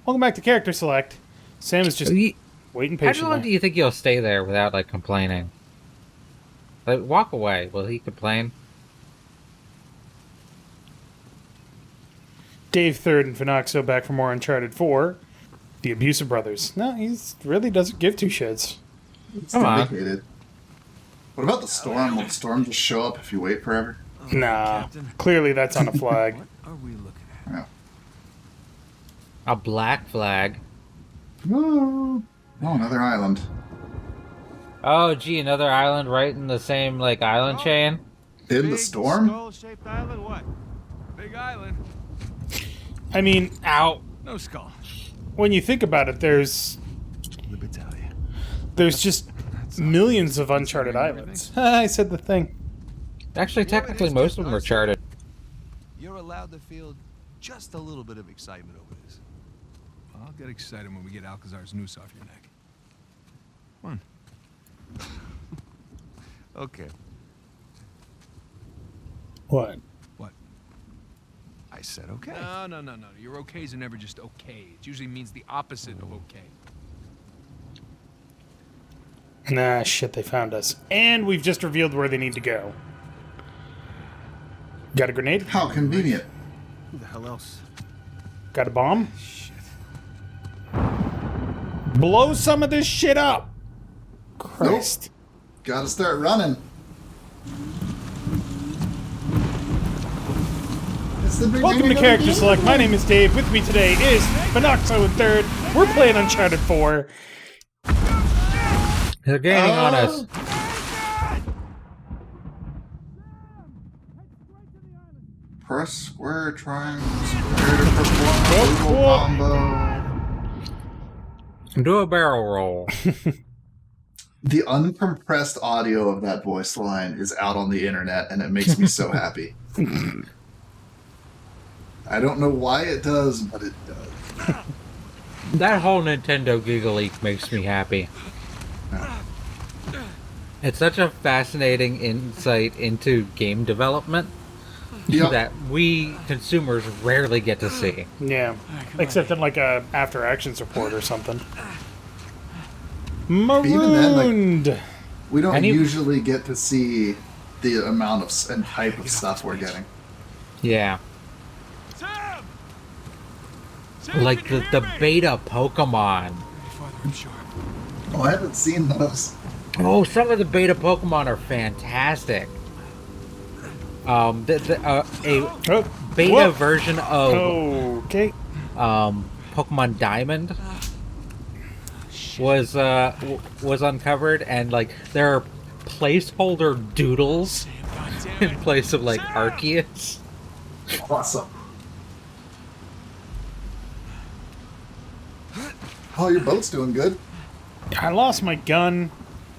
Welcome back to Character Select. Sam is just waiting patiently. How long do you think you'll stay there without, like, complaining? Like, walk away. Will he complain? Dave Third and Fenoxo back for more Uncharted 4. The Abusive Brothers. No, he really doesn't give two shits. It's complicated. What about the storm? Will the storm just show up if you wait forever? Nah. Clearly that's on a flag. What are we looking at? No. A black flag. Oh, another island. Oh, gee, another island right in the same, like, island chain? In the storm? Skull-shaped island? What? Big island. I mean, Ow. No skull. when you think about it, there's just millions of Uncharted islands. I said the thing. Actually, technically, most of them are charted. You're allowed to feel just a little bit of excitement over this. I'll get excited when we get Alcazar's noose off your neck. Come on. Okay. What? What? I said okay. No. Your okays are never just okay. It usually means the opposite of okay. Nah, shit, they found us. And we've just revealed where they need to go. Got a grenade? How convenient. Who the hell else? Got a bomb? Shit. Blow some of this shit up! Christ. Nope. Gotta start running. Welcome to Character Select. My name is Dave. With me today is Fenoxo and Third. We're playing Uncharted 4. They're gaining on us. Press square, triangle, square to perform a little combo. Do a barrel roll. The uncompressed audio of that voice line is out on the internet, and it makes me so happy. I don't know why it does, but it does. That whole Nintendo Gigaleak makes me happy. It's such a fascinating insight into game development that we consumers rarely get to see. Yeah, except in like a after actions report or something. Marooned! Even then, like, we don't usually get to see the amount of and type of stuff we're getting. Yeah. Like the beta Pokemon. Oh, I haven't seen those. Oh, some of the beta Pokemon are fantastic. A beta version of Pokemon Diamond was uncovered, and like there are placeholder doodles in place of like Arceus. Awesome. Oh, your boat's doing good. I lost my gun.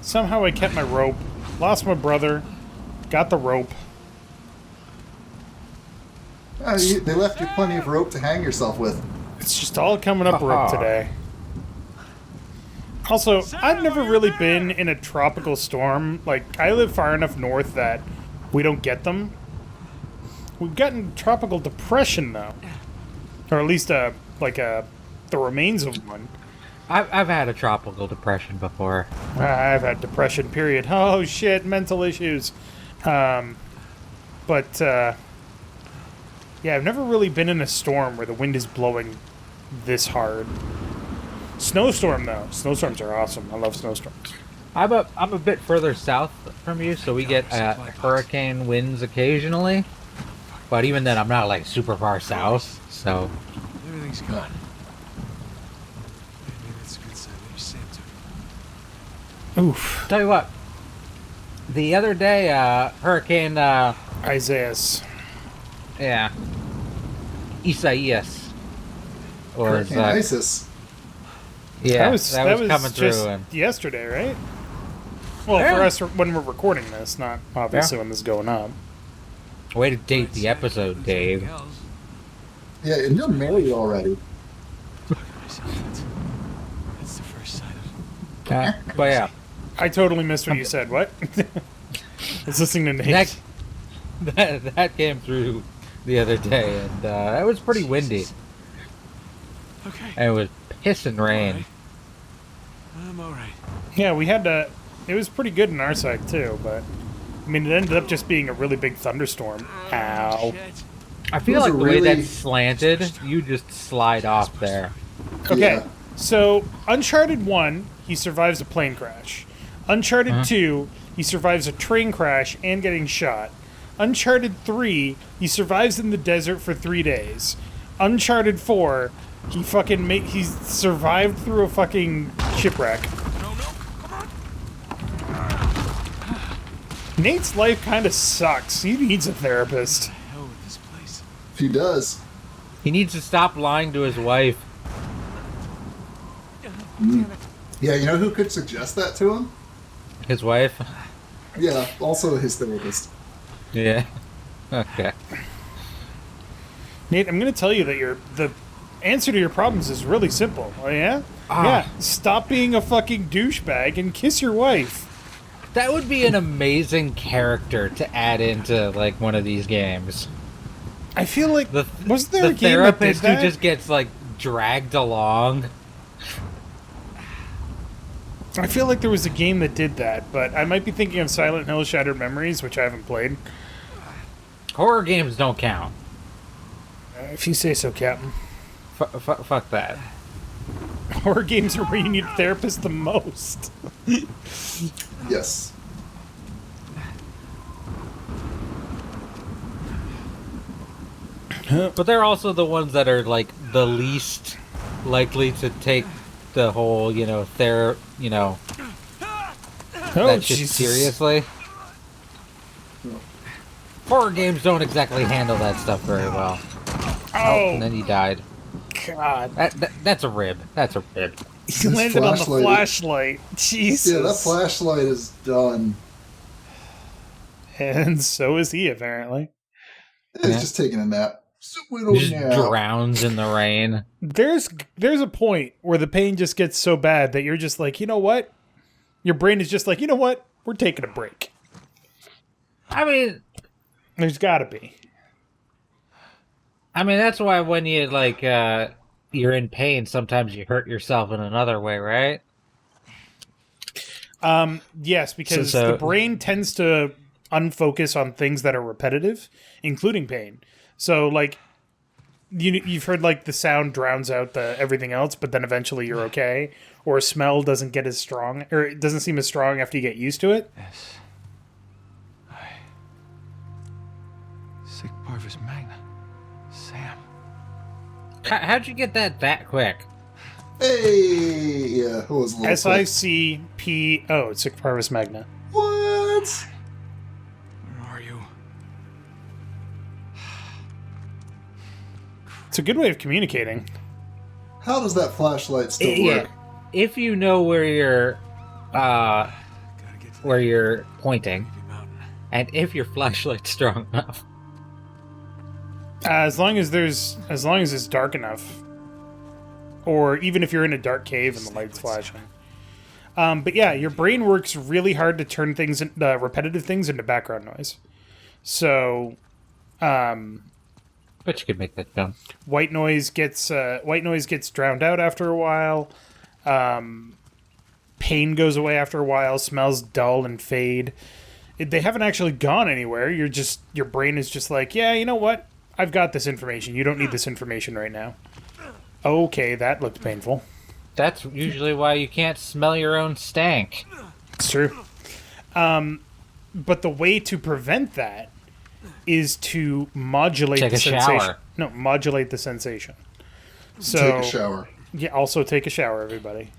Somehow I kept my rope. Lost my brother. Got the rope. They left you plenty of rope to hang yourself with. It's just all coming up rope today. Also, I've never really been in a tropical storm. Like, I live far enough north that we don't get them. We've gotten tropical depression, though. Or at least, the remains of one. I've had a tropical depression before. I've had depression, period. Oh, shit, mental issues. Yeah, I've never really been in a storm where the wind is blowing this hard. Snowstorm, though. Snowstorms are awesome. I love snowstorms. I'm a bit further south from you, so we get hurricane winds occasionally. But even then, I'm not like super far south, so... Everything's gone. Maybe that's a good sign. Maybe Sam took it. Oof. Tell you what. The other day, Hurricane... Isaias. Yeah. Isaias. Or Hurricane ISIS. Yeah, that was coming through. Just yesterday, right? Well, for us, when we're recording this, not obviously when this is going up. Way to date the episode, Dave. Yeah, and you're married already. That's the first sign of... But yeah. I totally missed what you said. What? I was listening to Nate. That came through the other day, and it was pretty windy. Okay. and it was pissing rain. I'm all right. Yeah, we had to. It was pretty good on our side too, but I mean, it ended up just being a really big thunderstorm. Ow. Shit. I feel Those like are the way really- that's slanted, you just slide off there. Okay, Yeah. so Uncharted 1, he survives a plane crash. Uncharted 2, he survives a train crash and getting shot. Uncharted 3, he survives in the desert for 3 days. Uncharted 4, he survived through a fucking shipwreck. No, come on. Nate's life kind of sucks. He needs a therapist. Hell with this place. He does. He needs to stop lying to his wife. Yeah, you know who could suggest that to him? His wife? Yeah, also his therapist. Yeah. Okay. Nate, I'm going to tell you that the answer to your problems is really simple. Oh, yeah? Yeah, stop being a fucking douchebag and kiss your wife. That would be an amazing character to add into, like, one of these games. I feel like, wasn't there The a game that did therapist that? who just gets, like, dragged along. I feel like there was a game that did that, but I might be thinking of Silent Hill Shattered Memories, which I haven't played. Horror games don't count. If you say so, Captain. Fuck that. Horror games are where you need a therapist the most. Yes. But they're also the ones that are, like, the least likely to take the whole, Oh, that shit Jesus. seriously. Horror games don't exactly handle that stuff very well. Oh, And then he died. God. That's a rib. That's a rib. He landed on the flashlight- flashlight. Jesus. Yeah, that flashlight is done. And so is he, apparently. He's Yeah. just taking a nap. He just drowns in the rain. There's a point where the pain just gets so bad that you're just like, you know what? Your brain is just like, you know what? We're taking a break. I mean, There's gotta be. that's why when you, like, you're in pain, sometimes you hurt yourself in another way, right? Yes, because So- the brain tends to unfocus on things that are repetitive, including pain. So, like, you've heard, like, the sound drowns out the everything else, but then eventually you're okay. Or a smell doesn't get as strong, or it doesn't seem as strong after you get used to it. Yes. Sick Parvis Magna. Sam. How'd you get that quick? Hey! Yeah, it was a little quick. SICP. Oh, it's Sic Parvis Magna. What? Where are you? It's a good way of communicating. How does that flashlight still Yeah. work? If you know where you're, Gotta get to where you're pointing, the mountain. and if your flashlight's strong enough. As long as it's dark enough, or even if you're in a dark cave and the light's flashing. But yeah, your brain works really hard to turn things, repetitive things, into background noise. So, But you could make that jump. white noise gets drowned out after a while. Pain goes away after a while. Smells dull and fade. They haven't actually gone anywhere. Your brain is just like, yeah, you know what? I've got this information. You don't need this information right now. Okay, that looked painful. That's usually why you can't smell your own stank. It's true. But the way to prevent that is to modulate Take the a sensation. shower. No, modulate the sensation. So Take a shower. yeah, also take a shower, everybody.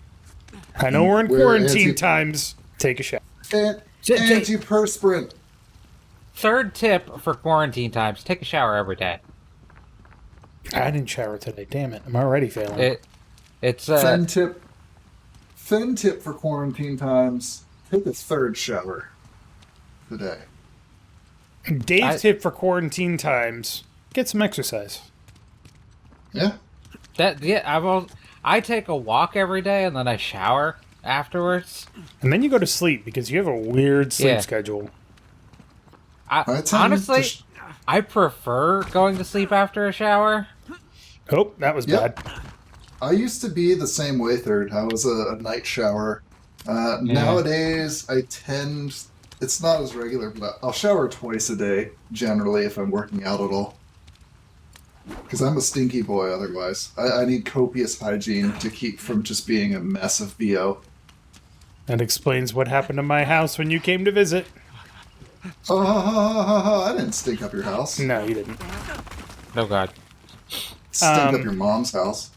I know we're in Wear quarantine anti- times. Take a shower. Antiperspirant. Third tip for quarantine times: take a shower every day. I didn't shower today. Damn it! I'm already failing. It's Fin tip for quarantine times. Take a third shower today. Dave's tip for quarantine times: get some exercise. Yeah. I take a walk every day and then I shower afterwards. And then you go to sleep because you have a weird sleep Yeah. schedule. I tend to Honestly, I prefer going to sleep after a shower. Oh, that was Yep. bad. I used to be the same way, Third. I was a night shower. Nowadays, I tend... It's not as regular, but I'll shower twice a day, generally, if I'm working out at all. Because I'm a stinky boy otherwise. I need copious hygiene to keep from just being a mess of BO. That explains what happened to my house when you came to visit. Oh, I didn't stink up your house. No, you didn't. Oh God. Stink up your mom's house.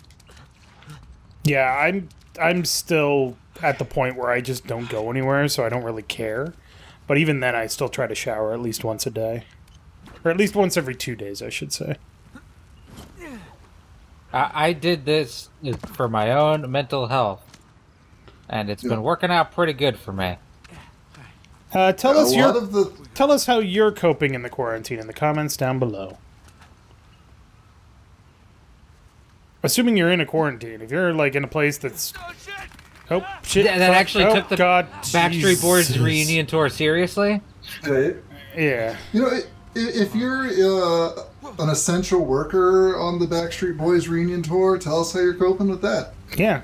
Yeah, I'm still at the point where I just don't go anywhere, so I don't really care. But even then, I still try to shower at least once a day. Or at least once every 2 days, I should say. I did this for my own mental health, and it's been working out pretty good for me. Tell us how you're coping in the quarantine in the comments down below. Assuming you're in a quarantine, if you're like in a place that's shit, That actually took the God, Backstreet Boys Jesus. reunion tour seriously. Yeah. You know, if you're an essential worker on the Backstreet Boys reunion tour, tell us how you're coping with that. Yeah.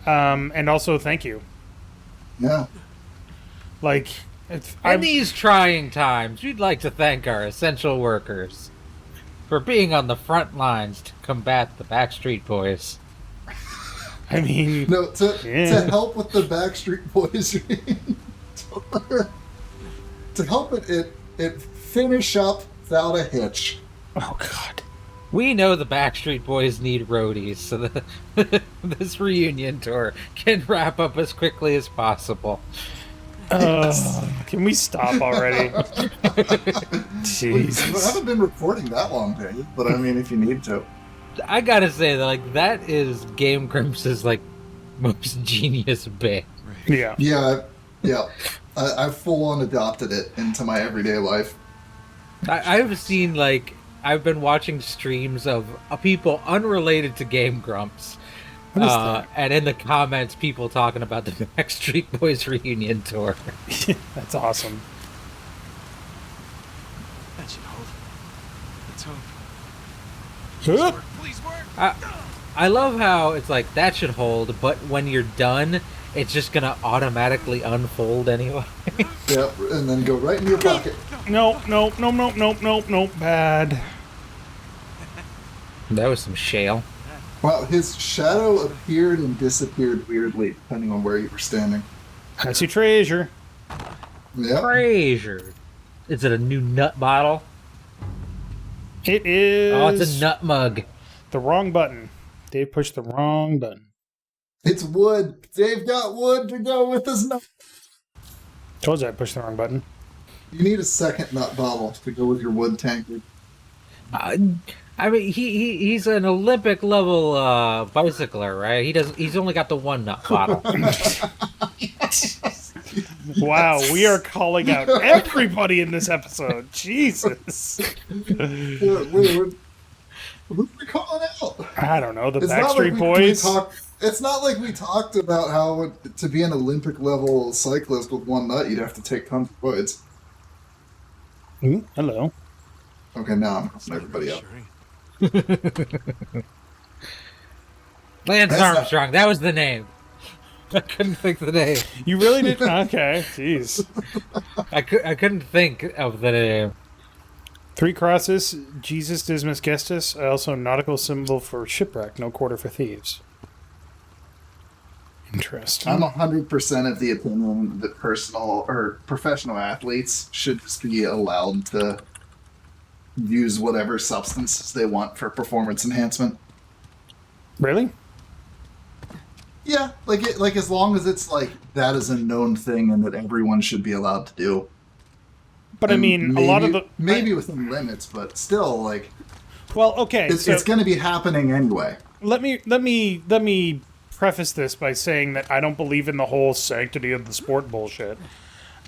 And also, thank you. Yeah. Like, In these trying times, we'd like to thank our essential workers for being on the front lines to combat the Backstreet Boys. I mean, No, to help with the Backstreet Boys reunion tour. To help it finish up without a hitch. oh God. We know the Backstreet Boys need roadies, so that this reunion tour can wrap up as quickly as possible. Can we stop already? I Jesus. haven't been recording that long, Dave, but I mean, if you need to. I gotta say that, like, that is Game Grumps' like most genius bit. Yeah. Yeah. I've full on adopted it into my everyday life. I've seen, like, I've been watching streams of people unrelated to Game Grumps. What is that? And in the comments, people talking about the Backstreet Boys reunion tour. That's awesome. That should hold. Let's hope. Huh? Please work. I love how it's like, that should hold, but when you're done, it's just gonna automatically unfold anyway. Yep, and then go right in your pocket. No, bad. That was some shale. Wow, his shadow appeared and disappeared weirdly, depending on where you were standing. That's your treasure. Yep. Treasure. Is it a new nut bottle? It is. Oh, it's a nut mug. The wrong button. Dave pushed the wrong button. It's wood. Dave got wood to go with his nut. Told you I pushed the wrong button. You need a second nut bottle to go with your wood tankard. I mean, he's an Olympic level bicycler, right? He's only got the one nut bottle. Wow, we are calling out everybody in this episode. Jesus. Wait, who are we calling out? I don't know, the It's not Backstreet like Boys. it's not like we talked about how to be an Olympic level cyclist with one nut, you'd have to take tons of woods. Ooh, hello. Okay, now I'm calling everybody out. Lance That's not- Armstrong, that was the name. I couldn't think of the name. You really did? Okay, jeez. I couldn't think of the name. 3 crosses, Jesus Dismas Gestus, also nautical symbol for shipwreck, no quarter for thieves. Interesting. I'm 100% of the opinion that personal or professional athletes should just be allowed to use whatever substances they want for performance enhancement. Really? Yeah, like as long as it's like that is a known thing and that everyone should be allowed to do. But I mean, maybe, a lot of the... maybe within limits, but still, like Well, okay, it's going to be happening anyway. let me preface this by saying that I don't believe in the whole sanctity of the sport bullshit.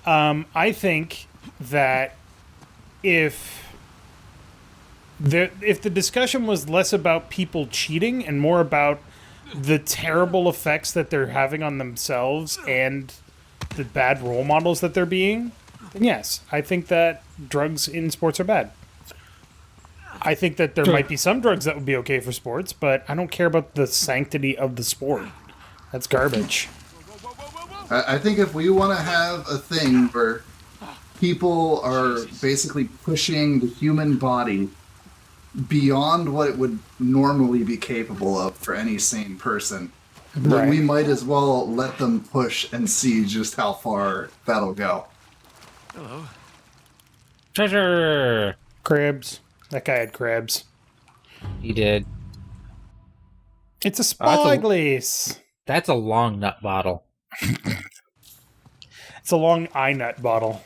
I think that if the discussion was less about people cheating and more about the terrible effects that they're having on themselves and the bad role models that they're being, then yes, I think that drugs in sports are bad. I think that there might be some drugs that would be okay for sports, but I don't care about the sanctity of the sport. That's garbage. I think if we want to have a thing where people are basically pushing the human body beyond what it would normally be capable of for any sane person, then we might as well let them push and see just how far that'll go. Hello. Treasure! Crabs. That guy had crabs. He did. It's a spyglass. That's a long nut bottle. It's a long eye nut bottle.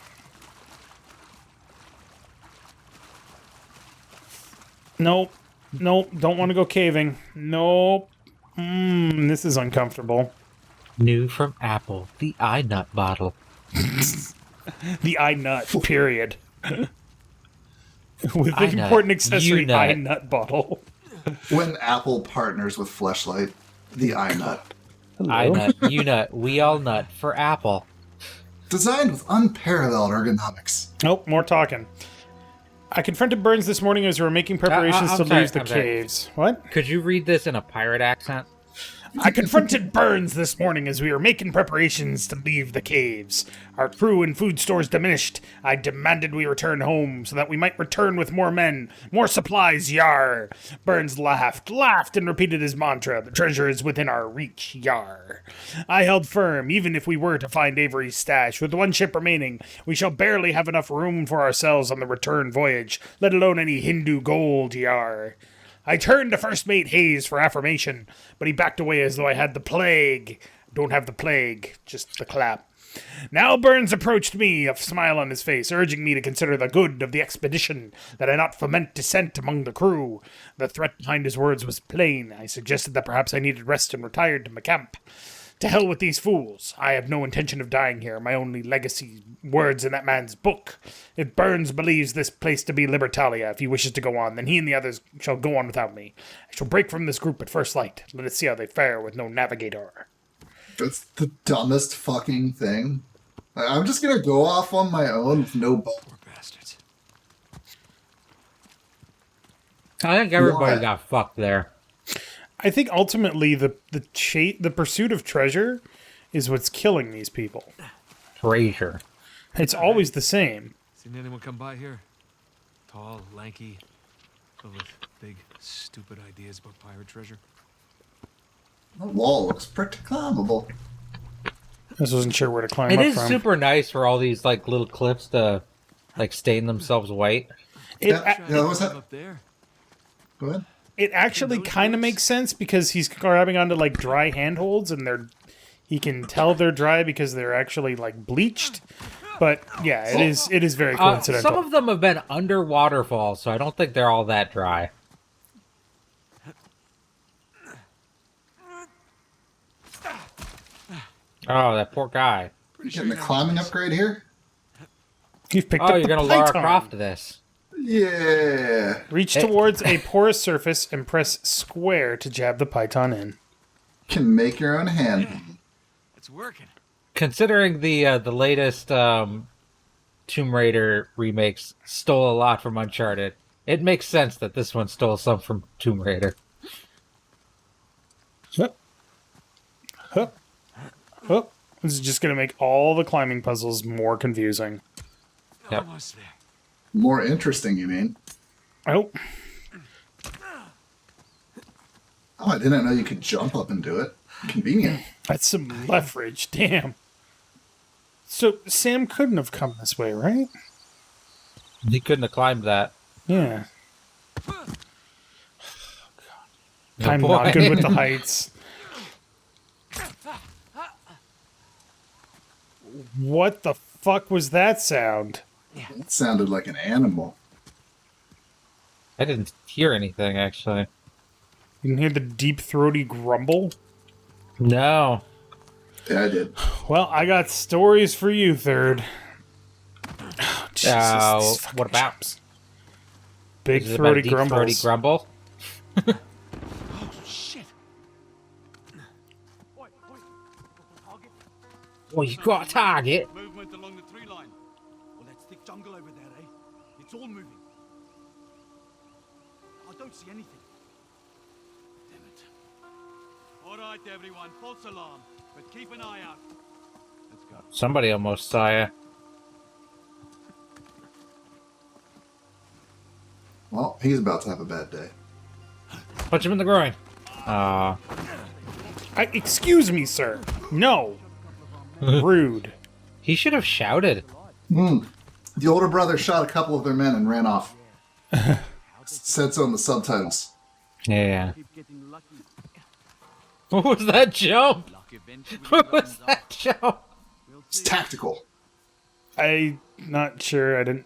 Nope. Nope. Don't want to go caving. Nope. This is uncomfortable. New from Apple, the eye nut bottle. The eye nut, period. With the Eye nut, important accessory U-nut. eye nut bottle. When Apple partners with Fleshlight, the iNut. Eye nut, you nut, we all nut for Apple. Designed with unparalleled ergonomics. Nope, more talking. I confronted Burns this morning as we were making preparations I'm to sorry, leave the I'm sorry. caves. What? Could you read this in a pirate accent? I confronted Burns this morning as we were making preparations to leave the caves. Our crew and food stores diminished. I demanded we return home so that we might return with more men, more supplies, yar. Burns laughed, and repeated his mantra, the treasure is within our reach, yar. I held firm, even if we were to find Avery's stash. With one ship remaining, we shall barely have enough room for ourselves on the return voyage, let alone any Hindu gold, yar. I turned to First Mate Hayes for affirmation, but he backed away as though I had the plague. Don't have the plague, just the clap. Now Burns approached me, a smile on his face, urging me to consider the good of the expedition, that I not foment dissent among the crew. The threat behind his words was plain. I suggested that perhaps I needed rest and retired to my camp. To hell with these fools. I have no intention of dying here. My only legacy, words in that man's book. If Burns believes this place to be Libertalia, if he wishes to go on, then he and the others shall go on without me. I shall break from this group at first light. Let us see how they fare with no navigator. That's the dumbest fucking thing. I'm just gonna go off on my own with no boat. Poor bastards. I think everybody Why? got fucked there. I think ultimately the pursuit of treasure is what's killing these people. Treasure. It's always the same. Seen anyone come by here? Tall, lanky, with big, stupid ideas about pirate treasure? The wall looks pretty climbable. I just wasn't sure where to climb It up is from. super nice for all these like little cliffs to like stain themselves white. Yeah, what's that? Up there. Go ahead. It actually kind of makes sense because he's grabbing onto like dry handholds and he can tell they're dry because they're actually like bleached. But yeah, it is very coincidental. Some of them have been under waterfalls, so I don't think they're all that dry. Oh, that poor guy. Getting the climbing upgrade here? You've picked Oh, up you're the gonna Lara python. Croft this. Yeah. Reach towards a porous surface and press square to jab the python in. Can make your own hand. It's working. Considering the latest Tomb Raider remakes stole a lot from Uncharted, it makes sense that this one stole some from Tomb Raider. Hup. Hup. Hup. This is just going to make all the climbing puzzles more confusing. Yep. Almost there. More interesting, you mean? Oh, Oh, I didn't know you could jump up and do it. Convenient. that's some leverage. Damn. So Sam couldn't have come this way, right? He couldn't have climbed that. Yeah. No I'm boy. not good with the heights. What the fuck was that sound? It sounded like an animal. I didn't hear anything, actually. You can hear the deep throaty grumble? No. Yeah, I did. Well, I got stories for you, Third. Oh, Jesus, these fucking what about? chumps. Big Is it about a throaty deep grumbles. throaty grumble? Oh, shit. Well, you got a target. Movement along the tree line. Well, that thick jungle over there, eh? It's all moving. don't see anything. Damn it. All right, everyone, false alarm, but keep an eye out. Let's go. Somebody almost saw you. Well, he's about to have a bad day. Punch him in the groin. Excuse me, sir. No. Rude. He should have shouted. The older brother shot a couple of their men and ran off. Said so in the subtitles. Yeah. Keep getting lucky. What was that jump? Luck eventually What was runs out. that jump? We'll It's see. tactical. I'm not sure. I didn't.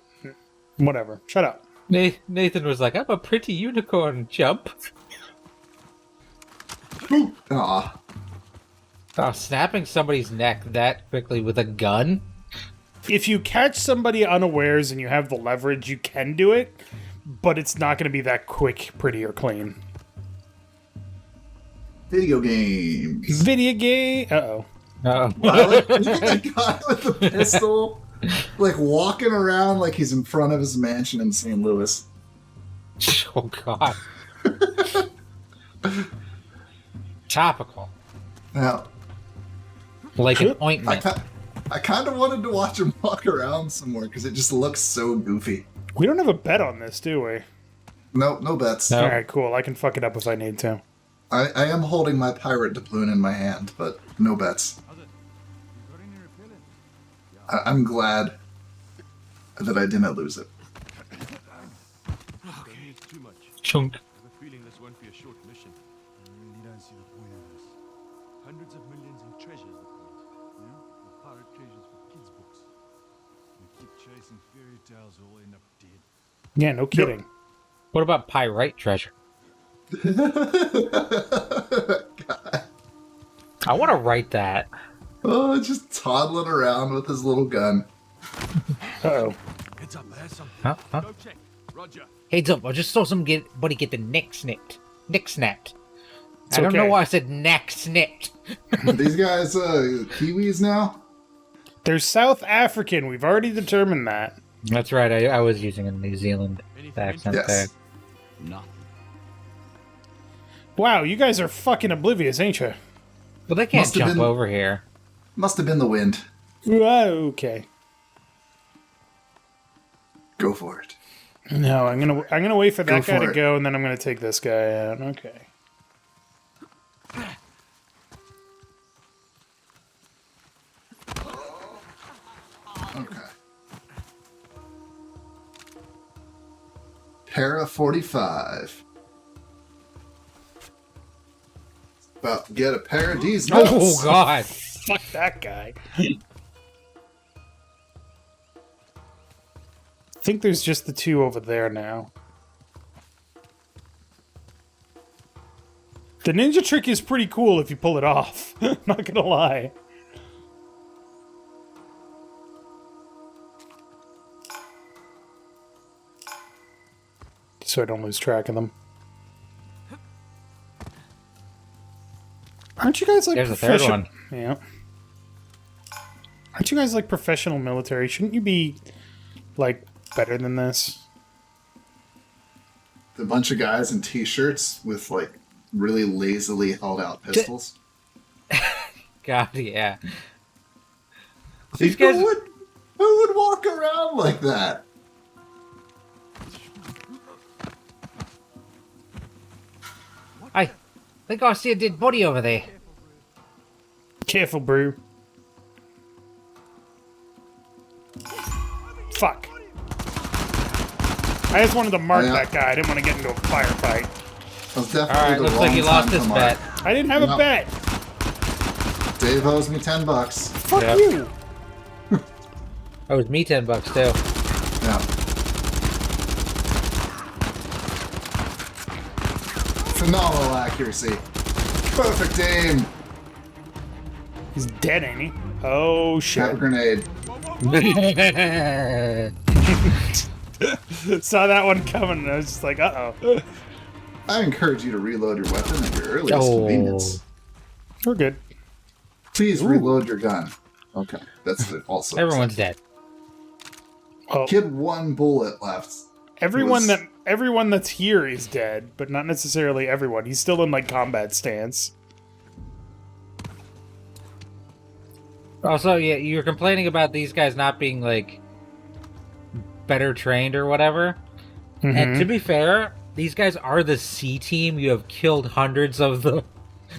Whatever. Shut up. Nathan was like, I'm a pretty unicorn jump. Aw. Oh, snapping somebody's neck that quickly with a gun? If you catch somebody unawares and you have the leverage, you can do it, but it's not going to be that quick, pretty, or clean. Video games. Video game. Uh-oh. Oh. Look at that guy with the pistol, like walking around like he's in front of his mansion in St. Louis. Oh, God. Topical. Now, Like an I, ointment. I kind of wanted to watch him walk around somewhere because it just looks so goofy. We don't have a bet on this, do we? No bets. No. All right, cool. I can fuck it up if I need to. I am holding my pirate doubloon in my hand, but no bets. How's it? You got any repellent? I'm glad that I didn't lose it. Okay, it's too much. Chunk. I have a feeling this won't be a short mission. I really don't see the point of this. Hundreds of millions in treasures, the point. Yeah? The pirate treasures for kids' books. We keep chasing fairy tales, we'll end up dead. Yeah, no kidding. What about pyrite treasure? I want to write that. Oh, just toddling around with his little gun. Uh-oh. Heads up, there's something. Huh? Go check. Roger. Heads up, I just saw somebody get the neck snipped. Nick snapped. It's I don't know okay. why I said neck snipped. These guys, Kiwis now? They're South African. We've already determined that. That's right, I was using a New Zealand Anything accent Yes. there. Nothing. Wow, you guys are fucking oblivious, ain't you? Well, they can't Must have jump been- over here. Must have been the wind. Okay. Go for it. No, I'm gonna wait for that Go guy for to it. go, and then I'm gonna take this guy out. Okay. Okay. Para 45. About to get a pair of these nuts. Oh, God. Fuck that guy. I think there's just the two over there now. The ninja trick is pretty cool if you pull it off. Not gonna lie. So I don't lose track of them. Aren't you guys like There's the third one. Yeah. Aren't you guys like professional military? Shouldn't you be like better than this? A bunch of guys in t-shirts with like really lazily held out pistols. God, yeah. Who These guys- would walk around like that? I think I see a dead body over there. Careful, Brew. Fuck. I just wanted to mark Yeah. that guy. I didn't want to get into a firefight. That was definitely Alright, the looks wrong like he lost time to his mark. bet. I didn't have a No. bet. Dave owes me $10. Fuck Yep. you. That was me $10 too. Yeah. Phenomenal accuracy. Perfect aim. He's dead, ain't he? Oh, Have a shit. grenade. Saw that one coming, and I was just like, uh-oh. I encourage you to reload your weapon at your earliest Oh. convenience. We're good. Please reload your gun. Okay, that's it also. Everyone's dead. Well, Kid, one bullet left. everyone was- that everyone that's here is dead, but not necessarily everyone. He's still in, like, combat stance. Also, yeah, you're complaining about these guys not being, like, better trained or whatever. And to be fair, these guys are the C team. You have killed hundreds of the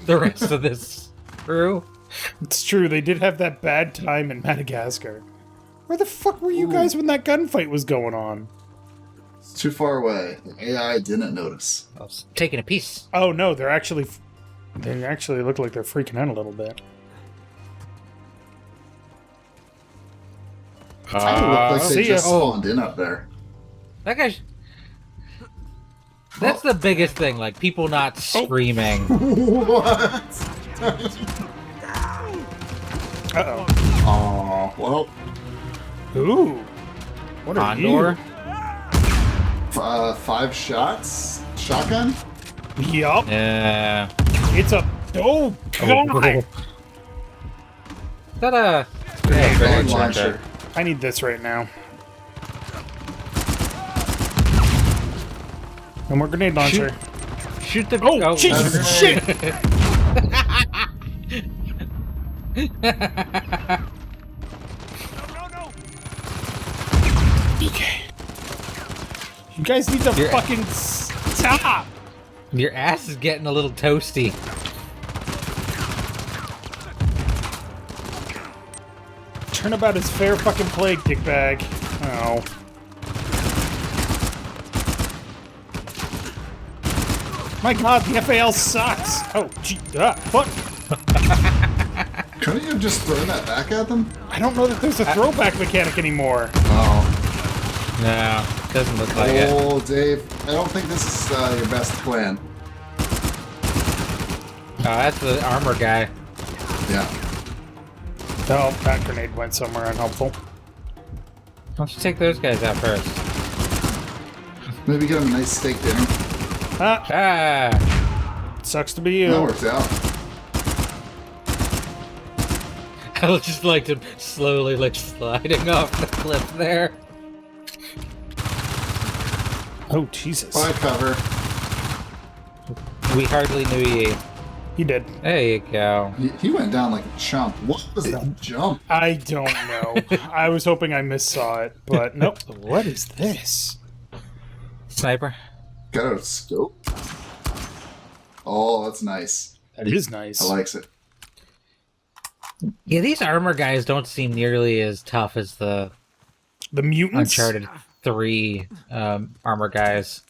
rest of this crew. It's true, they did have that bad time in Madagascar. Where the fuck were you guys when that gunfight was going on? It's too far away. The AI didn't notice. I was taking a piece. Oh no, they actually look like they're freaking out a little bit. They look like they see just ya. spawned in up there. That guy... That's the biggest thing, like, people not screaming. What? Uh-oh. Oh, well, Ooh. What are Condor? 5 shots? Shotgun? you? Yup. Yeah. It's a... Oh, God! Got a... Grenade launcher. I need this right now. No more grenade launcher. Shoot the... Oh, Jesus, shit! Okay. You guys need to fucking stop! Your ass is getting a little toasty. Turnabout is fair fucking plague, dickbag. Oh. My god, the FAL sucks! Oh, gee, fuck! Couldn't you have just thrown that back at them? I don't know that there's a throwback mechanic anymore. Oh. No, doesn't look like it. Oh, Dave, I don't think this is your best plan. Oh, that's the armor guy. Yeah. Oh, that grenade went somewhere unhelpful. Why don't you take those guys out first? Maybe get them a nice steak dinner. Ah! Sucks to be you. That worked out. I would just like to slowly, like, sliding off the cliff there. Oh, Jesus. By cover. We hardly knew ye. He did. There you go. He went down like a chump. What was that jump? I don't know. I was hoping I missaw it, but nope. What is this? Sniper. Got a scope. Oh, that's nice. That is nice. I likes it. Yeah, these armor guys don't seem nearly as tough as the The mutants? Uncharted 3 armor guys.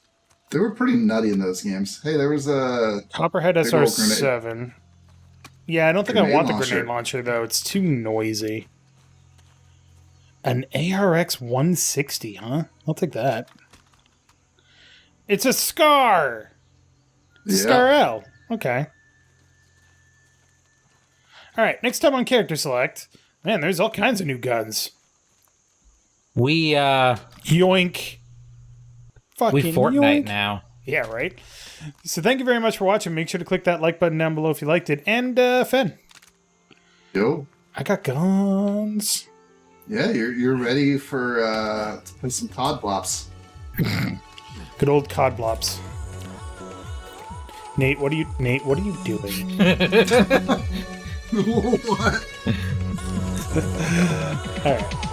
They were pretty nutty in those games. Hey, there was a... Copperhead Big old SR7. Yeah, I don't think I Grenade want the launcher. grenade launcher, though. It's too noisy. An ARX 160, huh? I'll take that. It's a Scar! Yeah. Scar L. Okay. Alright, next time on Character Select. Man, there's all kinds of new guns. We Yoink. Fucking Fortnite yoink. now. Yeah, right? So thank you very much for watching. Make sure to click that like button down below if you liked it. And, Fen, Yo. I got guns. Yeah, you're ready for to play some COD Blops. Good old cod blops. Nate, what are you doing? What? Alright.